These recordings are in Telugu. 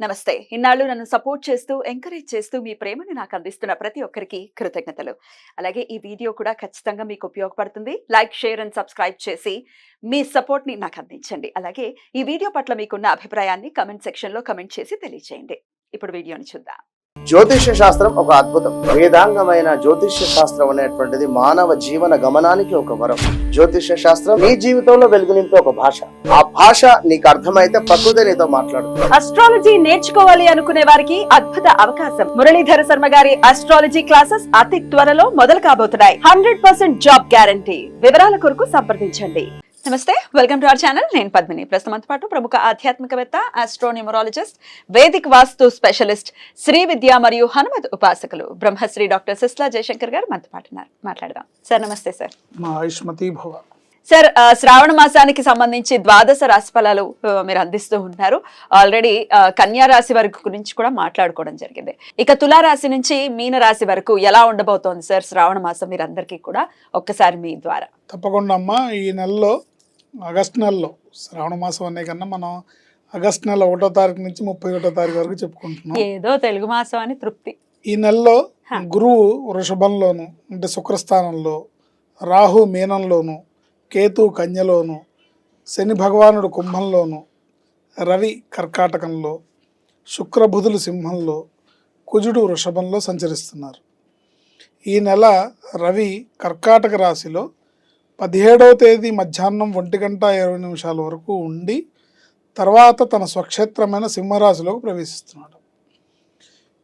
నమస్తే. ఇన్నాళ్ళు నన్ను సపోర్ట్ చేస్తూ, ఎంకరేజ్ చేస్తూ మీ ప్రేమని నాకు అందిస్తున్న ప్రతి ఒక్కరికి కృతజ్ఞతలు. అలాగే ఈ వీడియో కూడా ఖచ్చితంగా మీకు ఉపయోగపడుతుంది. లైక్, షేర్ అండ్ సబ్స్క్రైబ్ చేసి మీ సపోర్ట్‌ని నాకు అందించండి. అలాగే ఈ వీడియో పట్ల మీకున్న అభిప్రాయాన్ని కామెంట్ సెక్షన్‌లో కామెంట్ చేసి తెలియజేయండి. ఇప్పుడు వీడియోని చూద్దాం. జ్యోతిష్య శాస్త్రం ఒక అద్భుతం. వేదాంగమైన జ్యోతిష్య శాస్త్రం అనేటువంటిది మానవ జీవన గమనానికి ఒక వరం. జ్యోతిష్య శాస్త్రం నీ జీవితంలో వెలుగునింపే ఒక భాష. ఆ భాష నీకు అర్థమైతే ప్రకృతి నీతో మాట్లాడుతుంది. అస్ట్రాలజీ నేర్చుకోవాలి అనుకునే వారికి అద్భుత అవకాశం. మురళీధర శర్మ గారి అస్ట్రాలజీ క్లాసెస్ అతి త్వరలో మొదలు కాబోతున్నాయి. 100% జాబ్ గ్యారంటీ. వివరాల కొరకు సంప్రదించండి. నమస్తే, వెల్కమ్ టు అవర్ ఛానల్. నేను పద్మిని. ప్రస్తుతంతో పాటు ప్రముఖ ఆధ్యాత్మికవేత్త, ఆస్ట్రోన్యూమరాలజిస్ట్, వేదిక్ వాస్తు స్పెషలిస్ట్, శ్రీ విద్య మరియు హనుమత్ ఉపాసకులు బ్రహ్మశ్రీ డాక్టర్ సిస్లా జయశంకర్ గారు మనతో పాటు ఉన్నారు. మాట్లాడదాం సార్. నమస్తే సార్. మా ఆయుష్మతి భవ. సార్, శ్రావణ మాసానికి సంబంధించి ద్వాదశ రాశి ఫలాలు మీరు అందిస్తూ ఉంటారు. ఆల్రెడీ కన్యా రాశి వరకు గురించి కూడా మాట్లాడుకోవడం జరిగింది. ఇక తులారాశి నుంచి మీన రాశి వరకు ఎలా ఉండబోతోంది సార్ శ్రావణ మాసం? మీరు అందరికీ కూడా ఒక్కసారి మీ ద్వారా. తప్పకుండా అమ్మా. ఈ నెలలో ఆగస్టు నెలలో శ్రావణ మాసం అనే కన్నా మనం ఆగస్టు నెల 1వ తారీఖు నుంచి 31వ తారీఖు వరకు చెప్పుకుంటున్నాం. ఏదో తెలుగు మాసం అని తృప్తి. ఈ నెలలో గురువు వృషభంలోను అంటే శుక్రస్థానంలో, రాహు మీనంలోను, కేతు కన్యలోను, శని భగవానుడు కుంభంలోను, రవి కర్కాటకంలో, శుక్రబుధులు సింహంలో, కుజుడు వృషభంలో సంచరిస్తున్నారు. ఈ నెల రవి కర్కాటక రాశిలో 17వ తేదీ మధ్యాహ్నం 1:20 వరకు ఉండి తర్వాత తన స్వక్షేత్రమైన సింహరాశిలోకి ప్రవేశిస్తున్నాడు.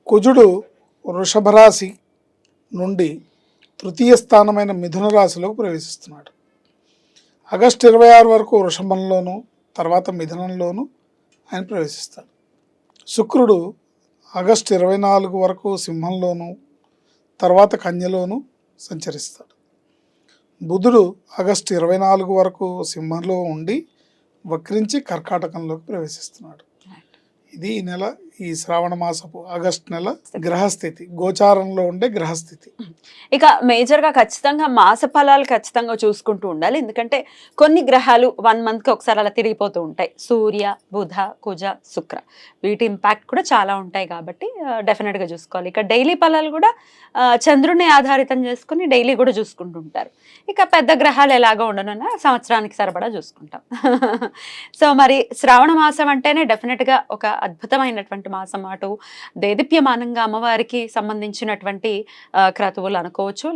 కుజుడు వృషభ రాశి నుండి తృతీయ స్థానమైన మిథున రాశిలోకి ప్రవేశిస్తున్నాడు. ఆగస్టు 26 వరకు వృషభంలోను తర్వాత మిథునంలోను ఆయన ప్రవేశిస్తాడు. శుక్రుడు ఆగస్టు 24 వరకు సింహంలోను తర్వాత కన్యలోను సంచరిస్తాడు. బుధుడు ఆగస్టు 24 వరకు సింహంలో ఉండి వక్రించి కర్కాటకంలోకి ప్రవేశిస్తున్నాడు. ఇది ఈ నెల, ఈ శ్రావణ మాసపు ఆగస్టు నెల గ్రహస్థితి, గోచారంలో ఉండే గ్రహస్థితి. ఇక మేజర్గా ఖచ్చితంగా మాస ఫలాలు ఖచ్చితంగా చూసుకుంటూ ఉండాలి. ఎందుకంటే కొన్ని గ్రహాలు 1 మంత్కి ఒకసారి అలా తిరిగిపోతూ ఉంటాయి. సూర్య, బుధ, కుజ, శుక్ర, వీటి ఇంపాక్ట్ కూడా చాలా ఉంటాయి కాబట్టి డెఫినెట్గా చూసుకోవాలి. ఇక డైలీ ఫలాలు కూడా చంద్రుని ఆధారితం చేసుకుని డైలీ కూడా చూసుకుంటూ ఉంటారు. ఇక పెద్ద గ్రహాలు ఎలాగో ఉండనున్నా సంవత్సరానికి సరిపడా చూసుకుంటాం. సో మరి శ్రావణ మాసం అంటేనే డెఫినెట్గా ఒక అద్భుతమైనటువంటి మాసం. అటు దేదీప్యమానంగా అమ్మవారికి సంబంధించినటువంటి క్రతువులు అనుకోవచ్చు,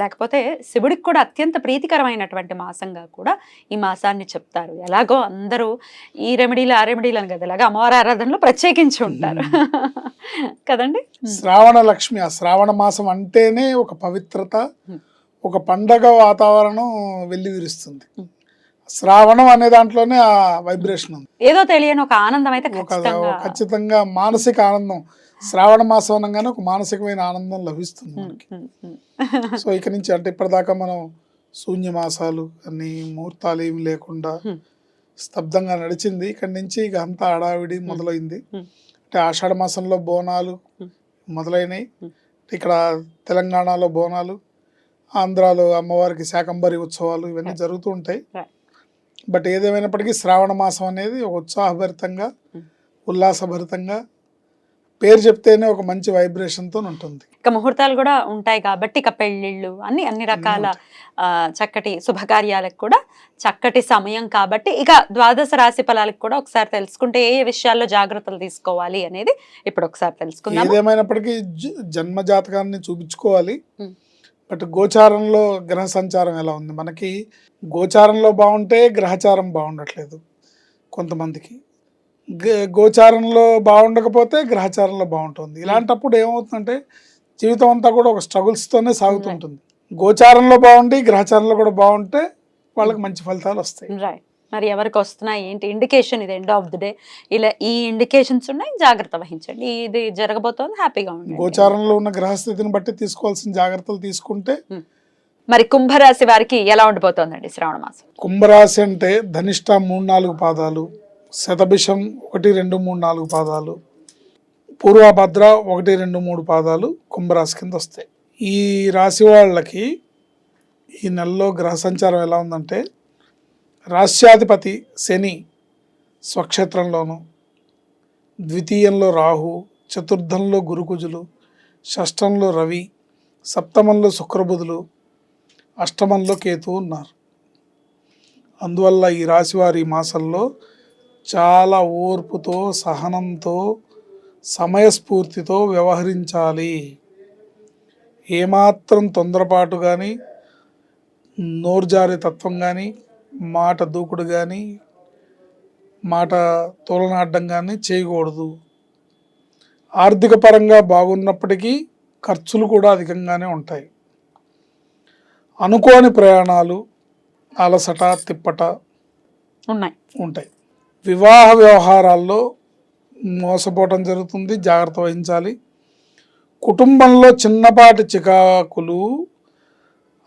లేకపోతే శివుడికి కూడా అత్యంత ప్రీతికరమైనటువంటి మాసంగా కూడా ఈ మాసాన్ని చెప్తారు. ఎలాగో అందరూ ఈ రెమెడీలు ఆ రెమెడీలు అని కదా, ఇలాగా అమ్మవారి ఆరాధనలో ప్రత్యేకించి ఉంటారు కదండి. శ్రావణ లక్ష్మి, ఆ శ్రావణ మాసం అంటేనే ఒక పవిత్రత, ఒక పండగ వాతావరణం వెళ్లి విరుస్తుంది. శ్రావణం అనే దాంట్లోనే ఆ వైబ్రేషన్ ఉంది. ఏదో తెలియని ఒక ఆనందం అయితే ఖచ్చితంగా మానసిక ఆనందం. శ్రావణ మాసం అనగానే ఒక మానసికమైన ఆనందం లభిస్తుంది మనకి. సో ఇక నుంచి అంటే ఇప్పటిదాకా మనం శూన్య మాసాలు అన్ని ముహూర్తాలు ఏమి లేకుండా స్తబ్దంగా నడిచింది. ఇక్కడి నుంచి ఇక అంతా హడావిడి మొదలైంది. అంటే ఆషాఢ మాసంలో బోనాలు మొదలైనవి. ఇక్కడ తెలంగాణలో బోనాలు, ఆంధ్రాలో అమ్మవారికి శాకంబరి ఉత్సవాలు ఇవన్నీ జరుగుతూ ఉంటాయి. బట్ ఏదేమైనప్పటికీ శ్రావణ మాసం అనేది ఒక ఉత్సాహభరితంగా, ఉల్లాసభరితంగా, పేరు చెప్తేనే ఒక మంచి వైబ్రేషన్తో ఉంటుంది. ఇక ముహూర్తాలు కూడా ఉంటాయి కాబట్టి ఇక పెళ్ళిళ్ళు అన్ని రకాల చక్కటి శుభకార్యాలకు కూడా చక్కటి సమయం కాబట్టి ఇక ద్వాదశ రాశి ఫలాలకు కూడా ఒకసారి తెలుసుకుంటే ఏ విషయాల్లో జాగ్రత్తలు తీసుకోవాలి అనేది ఇప్పుడు ఒకసారి తెలుసుకుందాం. ఏదేమైనప్పటికీ జన్మ జాతకాన్ని చూపించుకోవాలి. బట్ గోచారంలో గ్రహ సంచారం ఎలా ఉంది? మనకి గోచారంలో బాగుంటే గ్రహచారం బాగుండట్లేదు కొంతమందికి, గోచారంలో బాగుండకపోతే గ్రహచారంలో బాగుంటుంది. ఇలాంటప్పుడు ఏమవుతుందంటే జీవితం అంతా కూడా ఒక స్ట్రగుల్స్తోనే సాగుతుంటుంది. గోచారంలో బాగుండి గ్రహచారంలో కూడా బాగుంటే వాళ్ళకి మంచి ఫలితాలు వస్తాయి. మరి ఎవరికి వస్తున్నాయి ఏంటి ఇండికేషన్? ఇది ఎండ్ ఆఫ్ ది డే ఇలా ఈ ఇండికేషన్స్ ఉన్నాయి, జాగ్రత్త వహించండి, ఇది జరగబోతోంది, హ్యాపీగా ఉంది. గోచారంలో ఉన్న గ్రహస్థితిని బట్టి తీసుకోవాల్సిన జాగ్రత్తలు తీసుకుంటే. మరి కుంభరాశి వారికి ఎలా ఉండిపోతుందండి శ్రావణ మాసం? కుంభరాశి అంటే ధనిష్ట 3-4 పాదాలు, శతభిషం 1, 2, 3, 4 పాదాలు, పూర్వభద్ర 1, 2, 3 పాదాలు కుంభరాశి కింద వస్తాయి. ఈ రాశి వాళ్ళకి ఈ నెలలో గ్రహ సంచారం ఎలా ఉందంటే రాశ్యాధిపతి శని స్వక్షేత్రంలోను, ద్వితీయంలో రాహు, చతుర్థంలో గురుకుజులు, షష్టంలో రవి, సప్తమంలో శుక్రబుధులు, అష్టమంలో కేతు ఉన్నారు. అందువల్ల ఈ రాశివారి ఈ మాసంలో చాలా ఓర్పుతో, సహనంతో, సమయస్ఫూర్తితో వ్యవహరించాలి. ఏమాత్రం తొందరపాటు కానీ, నోరుజారే తత్వం కానీ, మాట దూకుడు కానీ, మాట తోలనాడడం కానీ చేయకూడదు. ఆర్థిక పరంగా బాగున్నప్పటికీ ఖర్చులు కూడా అధికంగానే ఉంటాయి. అనుకోని ప్రయాణాలు, అలసట, తిప్పట ఉంటాయి. వివాహ వ్యవహారాల్లో మోసపోవటం జరుగుతుంది, జాగ్రత్త వహించాలి. కుటుంబంలో చిన్నపాటి చికాకులు,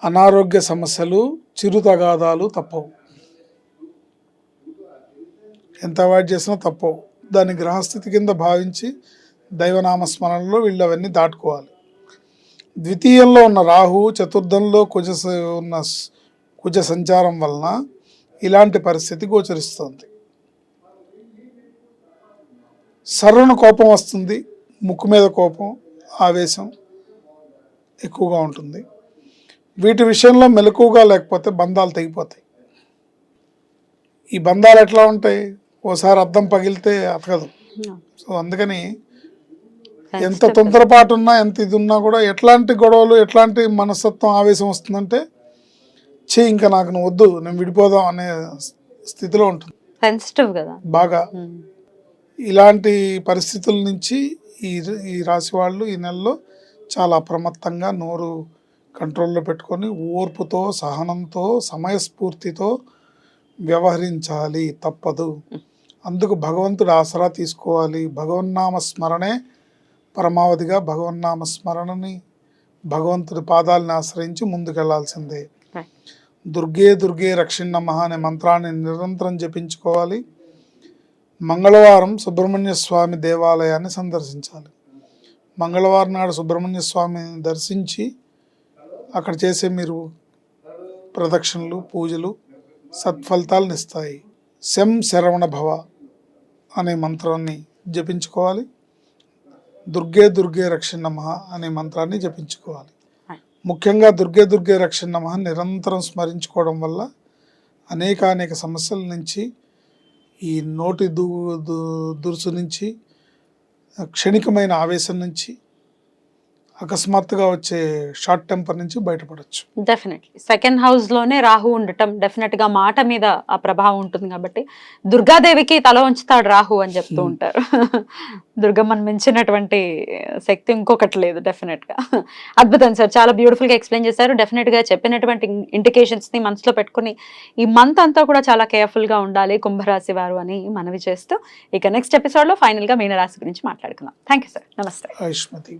అనారోగ్య సమస్యలు, చిరు తగాదాలు తప్పవు. ఎంత అవాయిడ్ చేసినా తప్పవు. దాన్ని గ్రహస్థితి కింద భావించి దైవనామస్మరణలో వీళ్ళు అవన్నీ దాటుకోవాలి. ద్వితీయంలో ఉన్న రాహు, చతుర్థంలో కుజ సంచారం వలన ఇలాంటి పరిస్థితి గోచరిస్తుంది. సర్వను కోపం వస్తుంది, ముక్కు మీద కోపం, ఆవేశం ఎక్కువగా ఉంటుంది. వీటి విషయంలో మెలకువగా లేకపోతే బంధాలు తెగిపోతాయి. ఈ బంధాలు ఎట్లా ఉంటాయి? ఓసారి అద్దం పగిలితే అతకదు. సో అందుకని ఎంత తొందరపాటు ఉన్నా, ఎంత ఇది ఉన్నా కూడా ఎట్లాంటి గొడవలు, ఎట్లాంటి మనస్తత్వం, ఆవేశం వస్తుందంటే ఇంకా నాకు నువ్వు వద్దు, నేను విడిపోదాం అనే స్థితిలో ఉంటుంది. సెన్సిటివ్ కదా బాగా. ఇలాంటి పరిస్థితుల నుంచి ఈ రాశి వాళ్ళు ఈ నెలలో చాలా అప్రమత్తంగా నోరు కంట్రోల్లో పెట్టుకొని ఓర్పుతో, సహనంతో, సమయస్ఫూర్తితో వ్యవహరించాలి. తప్పదు. అందుకు భగవంతుడు ఆసరా తీసుకోవాలి. భగవన్నామ స్మరణే పరమావధిగా భగవన్నామ స్మరణని, భగవంతుడి పాదాలను ఆశ్రయించి ముందుకెళ్లాల్సిందే. దుర్గే దుర్గే రక్షిణమః అనే మంత్రాన్ని నిరంతరం జపించుకోవాలి. మంగళవారం సుబ్రహ్మణ్య స్వామి దేవాలయాన్ని సందర్శించాలి. మంగళవారం నాడు సుబ్రహ్మణ్య స్వామిని దర్శించి అక్కడ చేసే మీరు ప్రదక్షిణలు, పూజలు సత్ఫలితాలను ఇస్తాయి. శం శరవణ భవ అనే మంత్రాన్ని జపించుకోవాలి. దుర్గే దుర్గే రక్షిణమః అనే మంత్రాన్ని జపించుకోవాలి. ముఖ్యంగా దుర్గే దుర్గే రక్షిణమః నిరంతరం స్మరించుకోవడం వల్ల అనేక సమస్యల నుంచి, ఈ నోటి దురుసు నుంచి, క్షణికమైన ఆవేశం నుంచి, అకస్మాత్తుగా వచ్చే షార్ట్ టెంపర్ నుంచి బయటపడచ్చు. డెఫినెట్లీ సెకండ్ హౌస్ లోనే రాహు ఉండటం డెఫినెట్ గా మాట మీద ఆ ప్రభావం ఉంటుంది. కాబట్టి దుర్గాదేవికి తల ఉంచుతాడు రాహు అని చెప్తూ ఉంటారు. దుర్గమ్మను మించినటువంటి శక్తి ఇంకొకటి లేదు డెఫినెట్ గా. అద్భుతం సార్, చాలా బ్యూటిఫుల్ గా ఎక్స్ప్లెయిన్ చేశారు. డెఫినెట్ గా చెప్పినటువంటి ఇండికేషన్స్ ని మనసులో పెట్టుకుని ఈ మంత్ అంతా కూడా చాలా కేర్ఫుల్ గా ఉండాలి కుంభరాశి వారు అని మనవి చేస్తూ, ఇక నెక్స్ట్ ఎపిసోడ్ లో ఫైనల్ గా మీనరాశి గురించి మాట్లాడుకుందాం. Thank you sir. నమస్తే. ఐష్మతి.